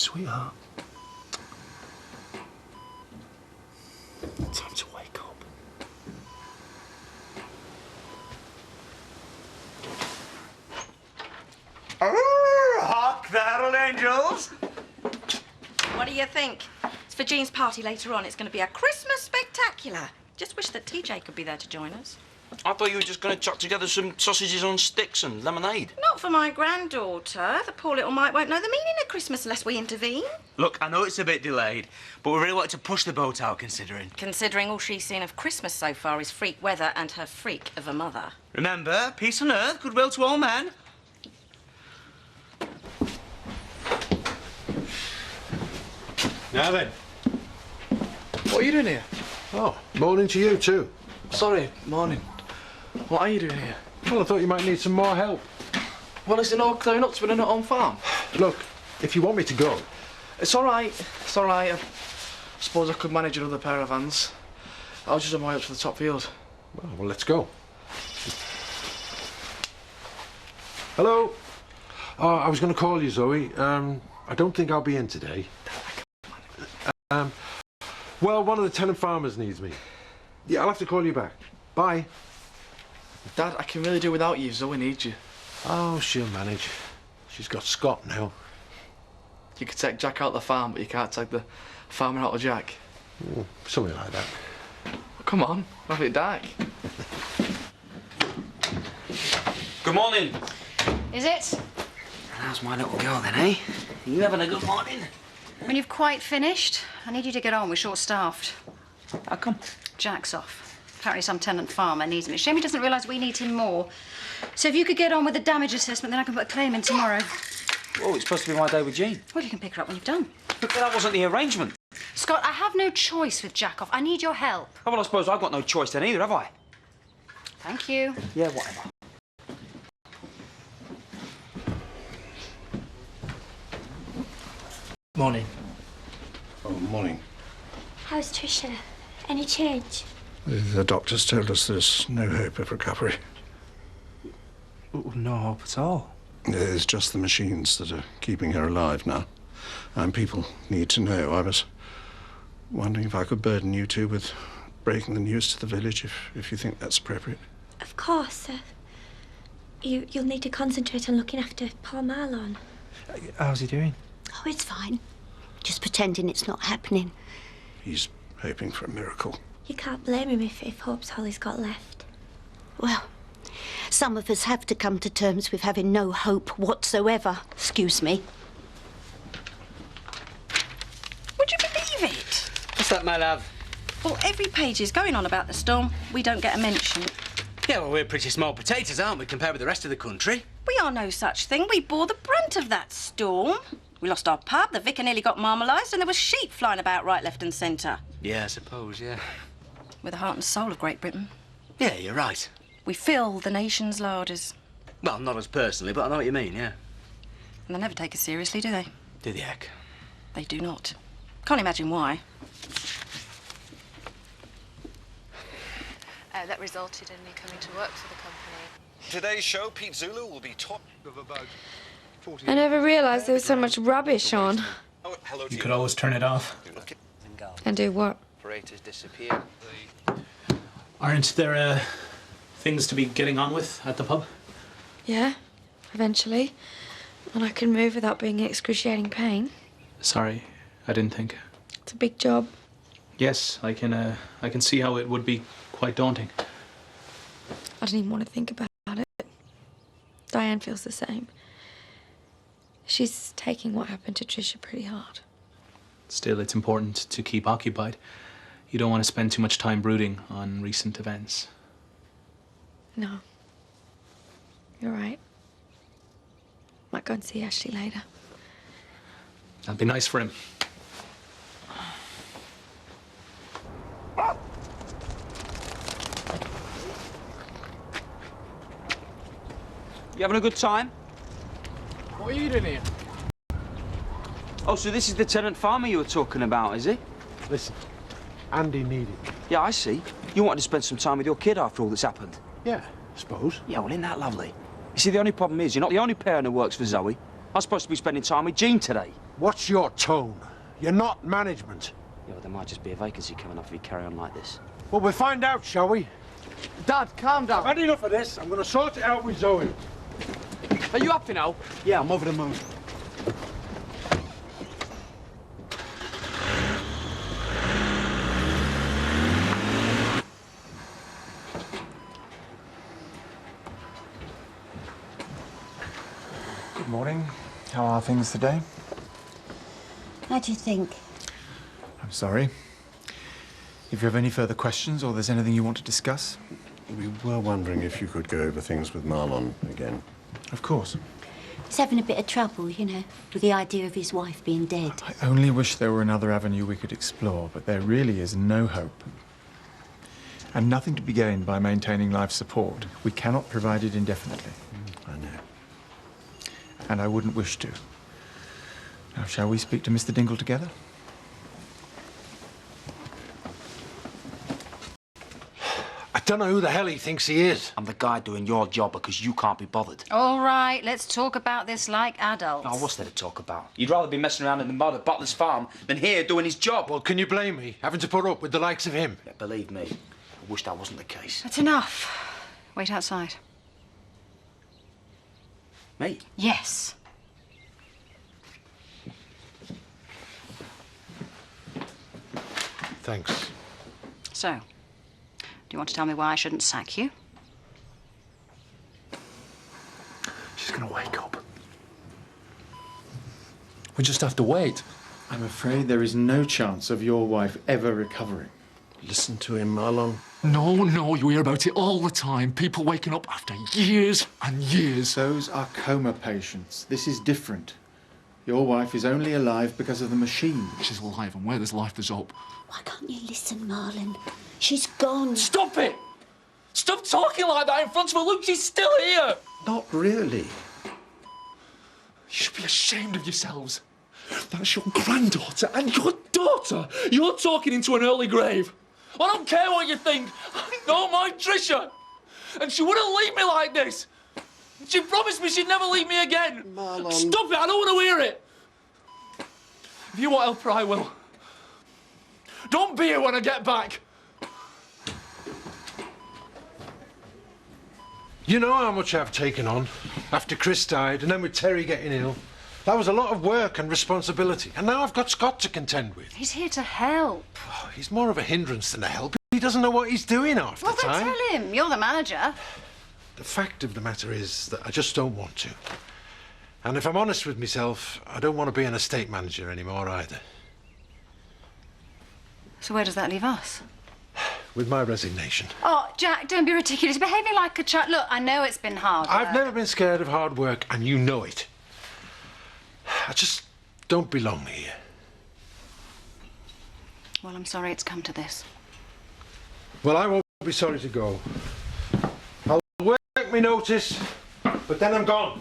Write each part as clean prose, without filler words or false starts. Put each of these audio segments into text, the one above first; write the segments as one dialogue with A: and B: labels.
A: Sweetheart. Time to wake up.
B: Hark the herald angels!
C: What do you think? It's for Jean's party later on. It's going to be a Christmas spectacular. Just wish that TJ could be there to join us.
D: I thought you were just going to chuck together some sausages on sticks and lemonade.
C: Not for my granddaughter. The poor little mite won't know the meaning of Christmas unless we intervene.
B: Look, I know it's a bit delayed, but we really want to push the boat out, considering.
C: Considering all she's seen of Christmas so far is freak weather and her freak of a mother.
B: Remember, peace on earth, goodwill to all men.
A: Now then.
E: What are you doing here?
A: Oh, morning to you too.
E: Sorry, morning. What are you doing here?
A: Well, I thought you might need some more help.
E: Well, is it all clearing up to an on farm?
A: Look, if you want me to go...
E: It's all right. It's all right. I suppose I could manage another pair of hands. I'll just on my way up to the top field.
A: Well, let's go. Hello? Oh, I was going to call you, Zoe. I don't think I'll be in today. Well, one of the tenant farmers needs me. Yeah, I'll have to call you back. Bye.
E: Dad, I can really do without you. Zoe needs you.
A: Oh, she'll manage. She's got Scott now.
E: You could take Jack out the farm, but you can't take the farmer out of Jack.
A: Something like that.
E: Come on, have it dark.
D: Good morning.
F: Is it?
D: How's my little girl then, eh? You having a good morning?
F: When you've quite finished, I need you to get on. We're short-staffed.
D: How come?
F: Jack's off. Apparently some tenant farmer needs him. It's a shame he doesn't realise we need him more. So if you could get on with the damage assessment, then I can put a claim in tomorrow.
D: Oh, it's supposed to be my day with Jean.
F: Well, you can pick her up when you've done.
D: But that wasn't the arrangement.
F: Scott, I have no choice with Jack off. I need your help.
D: Oh, well, I suppose I've got no choice then either, have I?
F: Thank you.
D: Yeah, whatever.
E: Morning.
G: Oh, morning.
H: How's Tricia? Any change?
G: The doctors told us there's no hope of recovery.
B: No hope at all.
G: It's just the machines that are keeping her alive now. And people need to know. I was wondering if I could burden you two with breaking the news to the village, if you think that's appropriate.
H: Of course. You'll need to concentrate on looking after Paul Marlon.
B: How's he doing?
H: Oh, it's fine. Just pretending it's not happening.
G: He's hoping for a miracle.
H: You can't blame him if hope's all he's got left.
I: Well, some of us have to come to terms with having no hope whatsoever. Excuse me.
C: Would you believe it?
B: What's that, my love?
C: Well, every page is going on about the storm. We don't get a mention.
B: Yeah, well, we're pretty small potatoes, aren't we, compared with the rest of the country?
C: We are no such thing. We bore the brunt of that storm. We lost our pub, the vicar nearly got marmalised, and there was sheep flying about right, left and centre.
B: Yeah, I suppose, yeah.
C: We're the heart and soul of Great Britain.
B: Yeah, you're right.
C: We fill the nation's larders.
B: Well, not as personally, but I know what you mean, yeah.
C: And they never take us seriously, do they?
B: Do the heck?
C: They do not. Can't imagine why.
J: That resulted in me coming to work for the company.
K: Today's show, Pete Zulu will be top of about 40.
L: I never realised there was so much rubbish on.
K: Oh, hello to
M: You could always turn it off.
L: And do what?
K: Operators disappear.
M: Aren't there things to be getting on with at the pub?
L: Yeah, eventually. And I can move without being in excruciating pain.
M: Sorry, I didn't think.
L: It's a big job.
M: Yes, I can see how it would be quite daunting.
L: I don't even want to think about it. Diane feels the same. She's taking what happened to Tricia pretty hard.
M: Still, it's important to keep occupied. You don't want to spend too much time brooding on recent events.
L: No. You're right. Might go and see Ashley later.
M: That'd be nice for him.
D: You having a good time?
E: What are you doing here?
D: Oh, so this is the tenant farmer you were talking about, is it?
A: Listen, Andy needed me.
D: Yeah, I see. You wanted to spend some time with your kid after all that's happened.
A: Yeah, I suppose.
D: Yeah, well, isn't that lovely? You see, the only problem is you're not the only parent who works for Zoe. I'm supposed to be spending time with Jean today.
A: What's your tone? You're not management.
D: Yeah, well, there might just be a vacancy coming up if you carry on like this.
A: Well, we'll find out, shall we?
E: Dad, calm down.
A: I've had enough of this. I'm going to sort it out with Zoe.
E: Are you happy now?
D: Yeah, I'm over the moon.
N: Good morning. How are things today?
I: How do you think?
N: I'm sorry. If you have any further questions or there's anything you want to discuss?
G: We were wondering if you could go over things with Marlon again.
N: Of course.
I: He's having a bit of trouble, you know, with the idea of his wife being dead.
N: I only wish there were another avenue we could explore, but there really is no hope. And nothing to be gained by maintaining life support. We cannot provide it indefinitely.
G: I know.
N: And I wouldn't wish to. Now, shall we speak to Mr. Dingle together?
A: I don't know who the hell he thinks he is.
D: I'm the guy doing your job because you can't be bothered.
F: All right, let's talk about this like adults.
D: Oh, what's there to talk about? You'd rather be messing around in the mud at Butler's farm than here doing his job.
A: Well, can you blame me, having to put up with the likes of him?
D: Yeah, believe me, I wish that wasn't the case.
F: That's enough. Wait outside.
D: Me?
F: Yes.
A: Thanks.
F: So, do you want to tell me why I shouldn't sack you?
O: She's gonna wake up. We just have to wait.
N: I'm afraid there is no chance of your wife ever recovering.
G: Listen to him, Marlon.
O: No, you hear about it all the time. People waking up after years and years.
N: Those are coma patients. This is different. Your wife is only alive because of the machine.
O: She's alive, and where there's life, there's hope.
I: Why can't you listen, Marlon? She's gone.
O: Stop it! Stop talking like that in front of her. Look, she's still here.
G: Not really.
O: You should be ashamed of yourselves. That's your granddaughter and your daughter. You're talking into an early grave. I don't care what you think. I know my Trisha. And she wouldn't leave me like this. She promised me she'd never leave me again.
G: Marlon.
O: Stop it, I don't want to hear it. If you want help her, I will. Don't be here when I get back.
A: You know how much I've taken on after Chris died and then with Terry getting ill. That was a lot of work and responsibility. And now I've got Scott to contend with.
F: He's here to help.
A: Oh, he's more of a hindrance than a help. He doesn't know what he's doing half the
F: Well, then
A: time.
F: tell him. You're the manager.
A: The fact of the matter is that I just don't want to. And if I'm honest with myself, I don't want to be an estate manager anymore either.
F: So where does that leave us?
A: With my resignation.
F: Oh, Jack, don't be ridiculous. Behaving like a child. Look, I know it's been hard work.
A: I've never been scared of hard work, and you know it. I just don't belong here.
F: Well, I'm sorry it's come to this.
A: Well, I won't be sorry to go. I'll work me notice, but then I'm gone.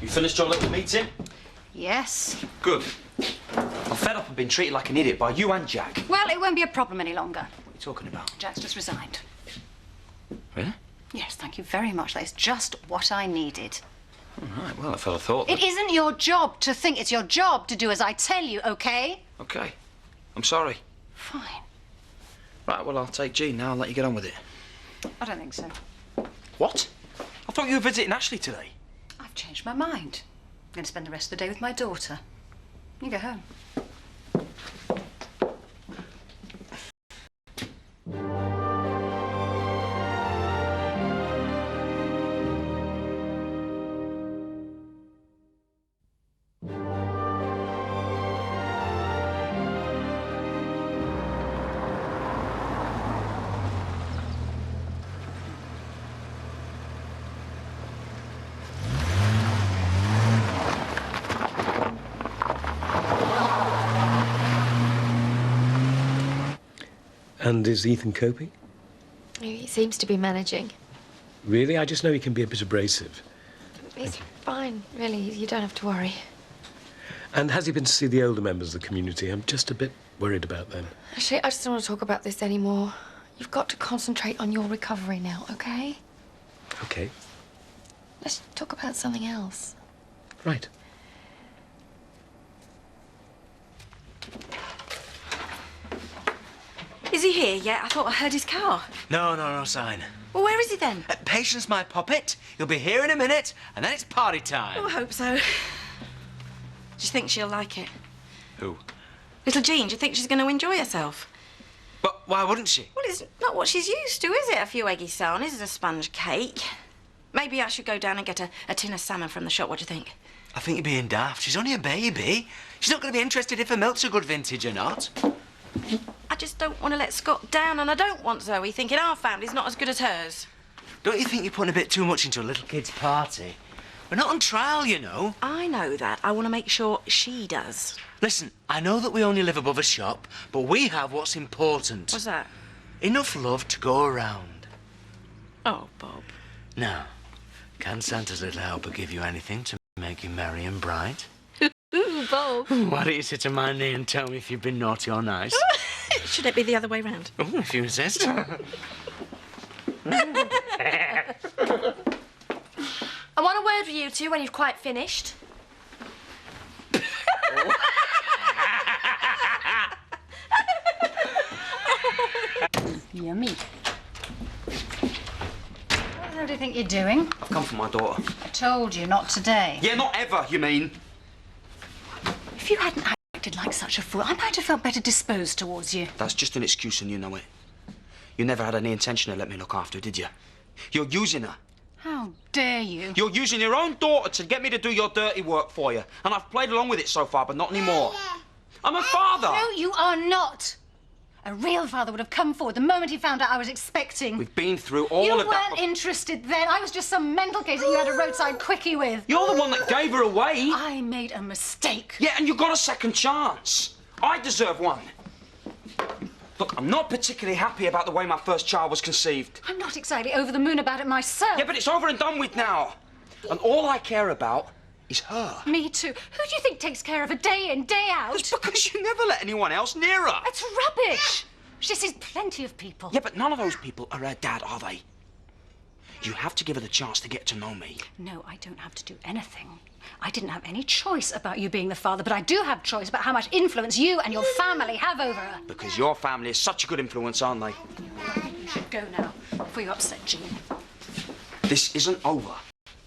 D: You finished your little meeting?
F: Yes.
D: Good. I'm fed up of being treated like an idiot by you and Jack.
F: Well, it won't be a problem any longer.
D: What are you talking about?
F: Jack's just resigned.
D: Really?
F: Yes, thank you very much. That is just what I needed.
D: All right, well, if I'd have thought that...
F: It isn't your job to think. It's your job to do as I tell you, OK?
D: OK. I'm sorry.
F: Fine.
D: Right, well, I'll take Jean now and let you get on with it.
F: I don't think so.
D: What? I thought you were visiting Ashley today.
F: I've changed my mind. I'm going to spend the rest of the day with my daughter. You go home.
P: And is Ethan coping?
L: He seems to be managing.
P: Really? I just know he can be a bit abrasive.
L: He's fine, really. You don't have to worry.
P: And has he been to see the older members of the community? I'm just a bit worried about them.
L: Actually, I just don't want to talk about this anymore. You've got to concentrate on your recovery now, OK?
P: OK.
J: Let's talk about something else.
P: Right.
C: Is he here yet? I thought I heard his car.
B: No sign.
C: Well, where is he then?
B: Patience, my puppet. He'll be here in a minute, and then it's party time.
C: Oh, I hope so. Do you think she'll like it?
B: Who?
C: Little Jean, do you think she's going to enjoy herself?
B: But why wouldn't she?
C: Well, it's not what she's used to, is it? A few eggy sarnies, a sponge cake. Maybe I should go down and get a tin of salmon from the shop. What do you think?
B: I think you're being daft. She's only a baby. She's not going to be interested if her milk's a good vintage or not.
C: I just don't want to let Scott down, and I don't want Zoe thinking our family's not as good as hers.
B: Don't you think you're putting a bit too much into a little kid's party? We're not on trial, you know.
C: I know that. I want to make sure she does.
B: Listen, I know that we only live above a shop, but we have what's important.
C: What's that?
B: Enough love to go around.
C: Oh, Bob.
B: Now, can Santa's little helper give you anything to make you merry and bright?
C: Ooh, Bob.
B: Why don't you sit on my knee and tell me if you've been naughty or nice?
C: Should it be the other way round?
B: Oh, if you insist.
L: I want a word with you two when you've quite finished.
F: Yummy. What the hell do you think you're doing?
D: I've come for my daughter.
F: I told you, not today.
D: Yeah, not ever, you mean?
F: If you hadn't acted like such a fool, I might have felt better disposed towards you.
D: That's just an excuse and you know it. You never had any intention to let me look after her, did you? You're using her.
F: How dare you?
D: You're using your own daughter to get me to do your dirty work for you. And I've played along with it so far, but not anymore. I'm a father!
F: No, you are not. A real father would have come forward the moment he found out I was expecting.
D: We've been through all
F: You
D: of that.
F: weren't interested then. I was just some mental case that you had a roadside quickie with.
D: You're the one that gave her away.
F: I made a mistake.
D: Yeah, and you got a second chance. I deserve one. Look, I'm not particularly happy about the way my first child was conceived.
F: I'm not exactly over the moon about it myself.
D: Yeah, but it's over and done with now. And all I care about is her.
F: Me too. Who do you think takes care of her day in, day out?
D: It's because you never let anyone else near her.
F: It's rubbish. She sees plenty of people.
D: Yeah, but none of those people are her dad, are they? You have to give her the chance to get to know me.
F: No, I don't have to do anything. I didn't have any choice about you being the father, but I do have choice about how much influence you and your family have over her.
D: Because your family is such a good influence, aren't they?
F: You should go now, before you upset Jean.
D: This isn't over.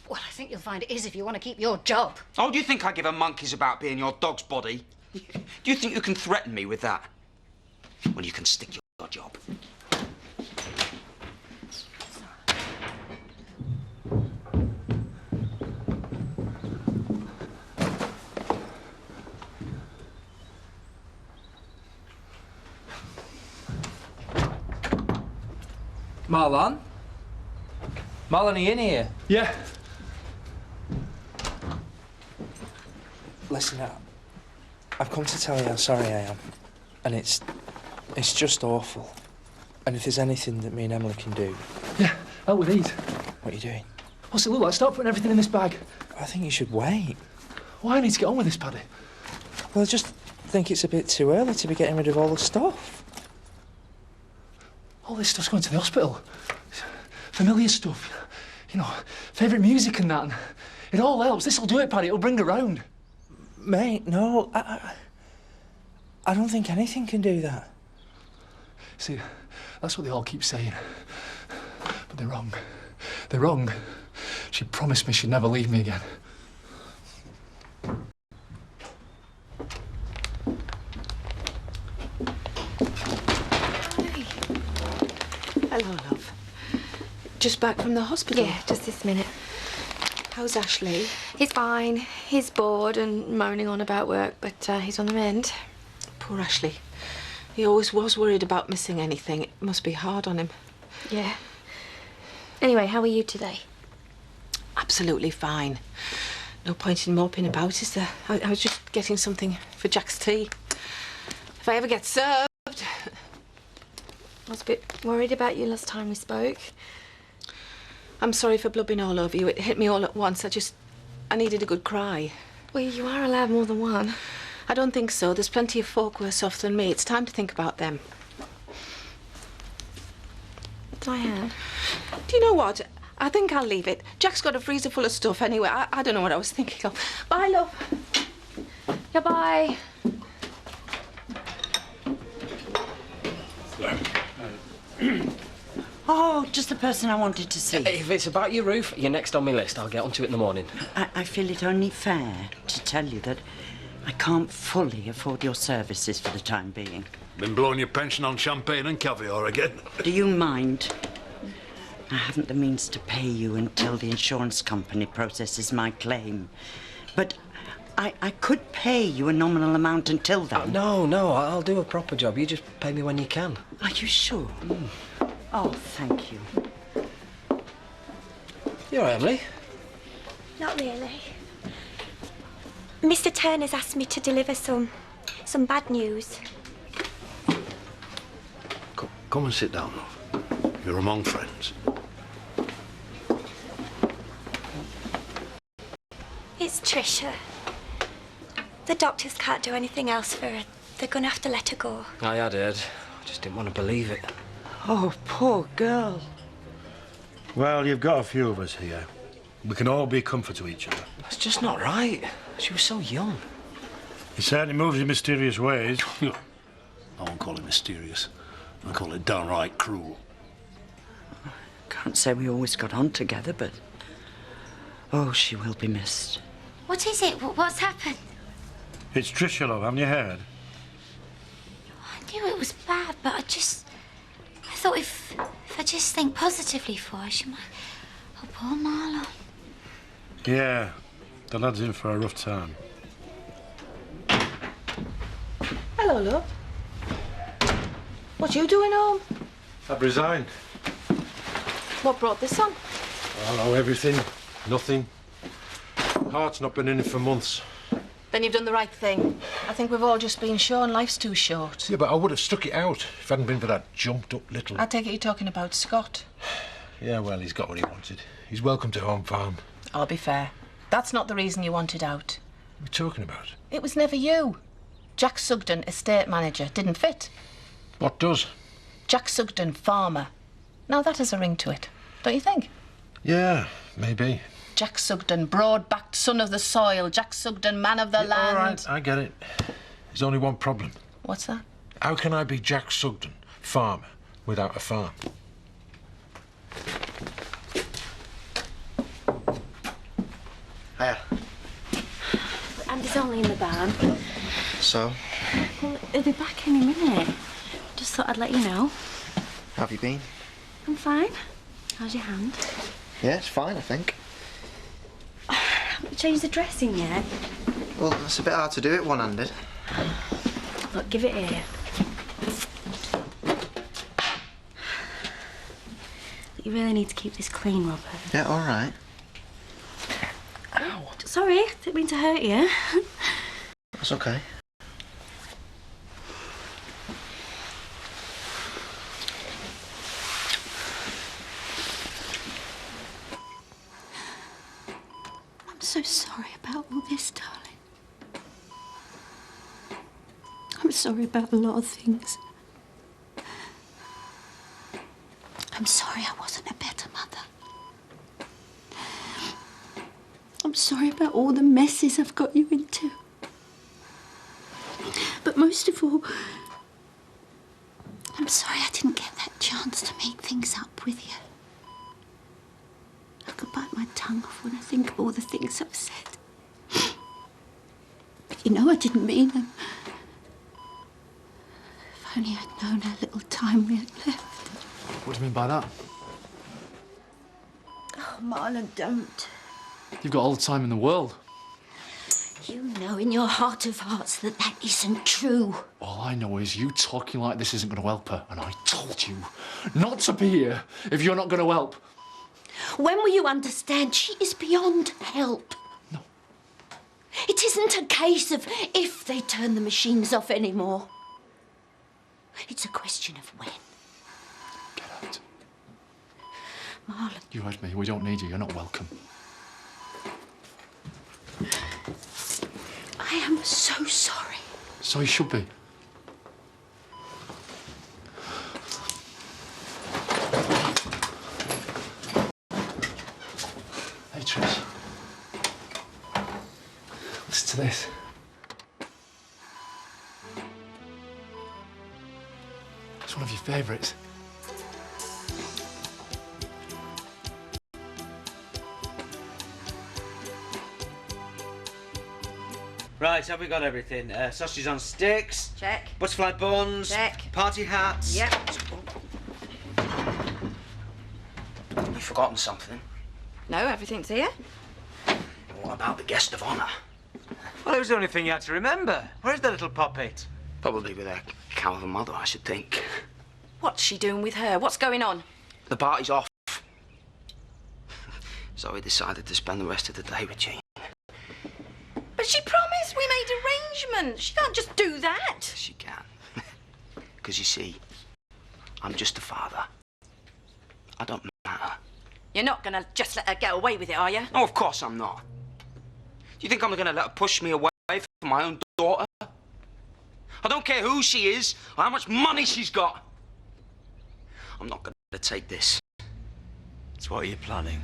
F: Well, I think you'll find it is if you want to keep your job.
D: Oh, do you think I give a monkeys about being your dog's body? Do you think you can threaten me with that? Well, you can stick your job.
Q: Marlon? Marlon, are you in here?
O: Yeah.
Q: Listen, I've come to tell you how sorry I am. And it's just awful. And if there's anything that me and Emily can do...
O: Yeah, out with these.
Q: What are you doing?
O: What's it look like? Start putting everything in this bag.
Q: I think you should wait.
O: Why? I need to get on with this, Paddy.
Q: Well, I just think it's a bit too early to be getting rid of all the stuff.
O: All this stuff's going to the hospital. Familiar stuff. You know, favourite music and that. And it all helps. This'll do it, Paddy. It'll bring her round.
Q: Mate, no. I don't think anything can do that.
O: See, that's what they all keep saying. But they're wrong. They're wrong. She promised me she'd never leave me again.
J: Hello, love. Just back from the hospital?
L: Yeah, just this minute.
J: How's Ashley?
L: He's fine. He's bored and moaning on about work, but he's on the mend.
J: Poor Ashley. He always was worried about missing anything. It must be hard on him.
L: Yeah. Anyway, how are you today?
J: Absolutely fine. No point in moping about, is there? I was just getting something for Jack's tea. If I ever get served...
L: I was a bit worried about you last time we spoke.
J: I'm sorry for blubbing all over you. It hit me all at once. I needed a good cry.
L: Well, you are allowed more than one.
J: I don't think so. There's plenty of folk worse off than me. It's time to think about them.
L: Diane.
J: Do you know what? I think I'll leave it. Jack's got a freezer full of stuff anyway. I don't know what I was thinking of. Bye, love.
F: Yeah, bye.
R: Oh, just the person I wanted to see.
S: If it's about your roof, you're next on my list. I'll get onto it in the morning.
R: I feel it only fair to tell you that I can't fully afford your services for the time being.
T: Been blowing your pension on champagne and caviar again?
R: Do you mind? I haven't the means to pay you until the insurance company processes my claim. But I could pay you a nominal amount until then.
S: No, I'll do a proper job. You just pay me when you can.
R: Are you sure? Oh, thank you.
S: You all right, Emily?
H: Not really. Mr. Turner's asked me to deliver some bad news.
T: Come and sit down, love. You're among friends.
H: It's Tricia. The doctors can't do anything else for her. They're gonna have to let her go.
S: I had heard. I just didn't want to believe it.
R: Oh, poor girl.
T: Well, you've got a few of us here. We can all be comfort to each other.
S: That's just not right. She was so young.
T: He certainly moves in mysterious ways. I won't call it mysterious. I'll call it downright cruel.
R: Can't say we always got on together, but... Oh, she will be missed.
H: What is it? What's happened?
T: It's Tricia, love. Haven't you heard?
H: I knew it was bad, but I thought if I just think positively for her, she might... Oh, poor Marlon.
T: Yeah, the lad's in for a rough time.
J: Hello, love. What you doing home?
A: I've resigned.
J: What brought this on?
A: Oh, everything. Nothing. Heart's not been in it for months.
J: Then you've done the right thing. I think we've all just been shown life's too short.
A: Yeah, but I would have stuck it out if it hadn't been for that jumped-up little...
J: I take it you're talking about Scott.
A: Yeah, well, he's got what he wanted. He's welcome to Home Farm.
J: I'll be fair. That's not the reason you wanted out.
A: What are we talking about?
J: It was never you. Jack Sugden, estate manager, didn't fit.
A: What does?
J: Jack Sugden, farmer. Now that has a ring to it, don't you think?
A: Yeah, maybe.
J: Jack Sugden, broad-backed son of the soil. Jack Sugden, man of the land.
A: All right, I get it. There's only one problem.
J: What's that?
A: How can I be Jack Sugden, farmer, without a farm?
E: Hiya.
F: Andy's only in the barn.
E: So,
F: Well, he'll be back any minute. Just thought I'd let you know.
E: how have you been?
F: I'm fine. How's your hand?
E: Yeah, it's fine, I think.
F: Haven't you changed the dressing yet?
E: Well, it's a bit hard to do it one-handed.
F: Look, give it here. You really need to keep this clean, Robert.
E: Yeah, all right.
F: Ow. Sorry, didn't mean to hurt you.
E: That's okay.
I: I'm so sorry about all this, darling. I'm sorry about a lot of things. I'm sorry I wasn't a better mother. I'm sorry about all the messes I've got you into. But most of all, I'm sorry I didn't get that chance to make things up with you. I could bite my tongue off when I think of all the things I've said. But you know I didn't mean them. If only I'd known how little time we had left.
E: What do you mean by that?
I: Oh, Marlon, don't.
O: You've got all the time in the world.
I: You know in your heart of hearts that that isn't true.
O: All I know is you talking like this isn't going to help her, and I told you not to be here if you're not going to help.
I: When will you understand she is beyond help?
O: No.
I: It isn't a case of if they turn the machines off anymore. It's a question of when.
O: Get out.
I: Marlon.
O: You heard me. We don't need you. You're not welcome.
I: I am so sorry.
O: So you should be. It's one of your favourites.
B: Right, have we got everything? Sausages on sticks.
C: Check.
B: Butterfly buns.
C: Check.
B: Party hats.
C: Yep.
D: You've forgotten something.
C: No, everything's here.
D: What about the guest of honour?
B: Well, it was the only thing you had to remember. Where's the little poppet?
D: Probably with a cow of a mother, I should think.
C: What's she doing with her? What's going on?
D: The party's off. Zoe decided to spend the rest of the day with Jean.
C: But she promised we made arrangements. She can't just do that.
D: She can. Because you see, I'm just a father. I don't matter.
C: You're not going to just let her get away with it, are you?
D: No, of course I'm not. Do you think I'm going to let her push me away from my own daughter? I don't care who she is or how much money she's got. I'm not going to take this.
B: So what are you planning?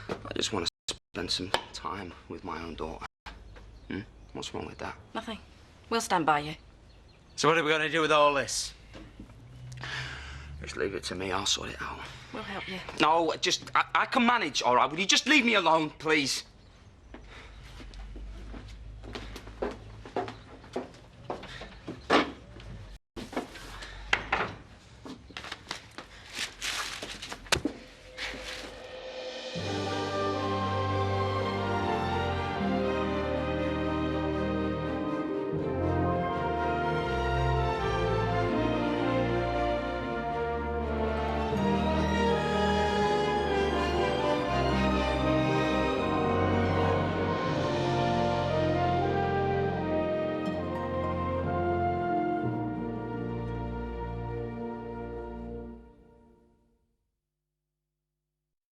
D: I just want to spend some time with my own daughter. What's wrong with that?
C: Nothing. We'll stand by you.
B: So what are we going to do with all this?
D: Just leave it to me, I'll sort it out.
C: We'll help you.
D: No, I can manage, all right? Will you just leave me alone, please?